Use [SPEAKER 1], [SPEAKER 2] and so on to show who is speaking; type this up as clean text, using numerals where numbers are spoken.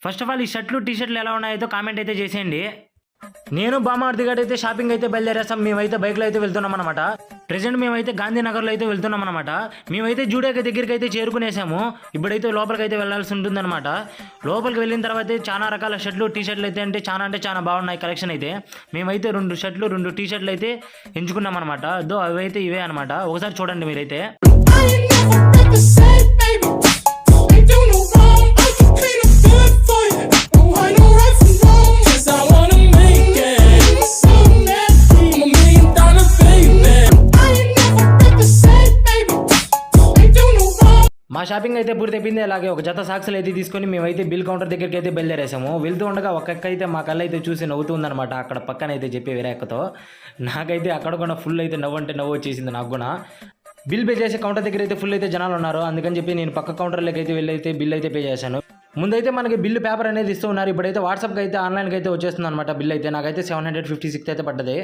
[SPEAKER 1] First of all ఈ షర్ట్లు tea షర్ట్లు ఎలా ఉన్నాయో కామెంట్ అయితే చేసేయండి. నేను బామార్ది గారు అయితే షాపింగ్ అయితే బయలుదేరేస్తాం. మేమైతే బైక్లో అయితే వెళ్తున్నాం అనమాట. ప్రెసెంట్ మేమైతే గాంధీనగర్లో అయితే వెళ్తున్నాం అనమాట. మేమైతే జూడియో దగ్గరికి అయితే చేరుకునేసాము. ఇప్పుడైతే లోపలికి అయితే వెళ్ళాల్సి ఉంటుంది అనమాట. లోపలికి వెళ్ళిన తర్వాత చాలా రకాల షర్ట్లు టీ షర్ట్లు అయితే అంటే చాలా బాగున్నాయి కలెక్షన్ అయితే. మేమైతే 2 షర్ట్లు 2 టీ షర్ట్లు అయితే ఎంచుకున్నాం అనమాట. అవి అయితే ఇవే అనమాట. ఒకసారి చూడండి మీరైతే. మా షాపింగ్ అయితే పూర్తయిపోయింది. అలాగే ఒక జత సాక్స్లు అయితే తీసుకొని మేమైతే బిల్ కౌంటర్ దగ్గరికి అయితే బయలుదేరేసాము. వెళ్తూ ఉండగా ఒక అక్క అయితే మా కళ్ళు అయితే చూసి నవ్వుతుందనమాట. అక్కడ పక్కన అయితే చెప్పే వేరే అక్కతో. నాకైతే అక్కడ కూడా ఫుల్ అయితే నవ్వు అంటే నవ్వు వచ్చేసింది నాకు కూడా. బిల్ పే చేసే కౌంటర్ దగ్గర అయితే ఫుల్ అయితే జనాలు ఉన్నారు. అందుకని చెప్పి నేను పక్క కౌంటర్లోకి అయితే వెళ్ళి అయితే బిల్ అయితే పే చేశాను. ముందైతే మనకి బిల్లు పేపర్ అనేది ఇస్తూ ఉన్నారు. ఇప్పుడైతే వాట్సాప్కి అయితే ఆన్లైన్కి అయితే వచ్చేస్తుంది అనమాట. బిల్ అయితే నాకైతే 756 అయితే పడ్డది.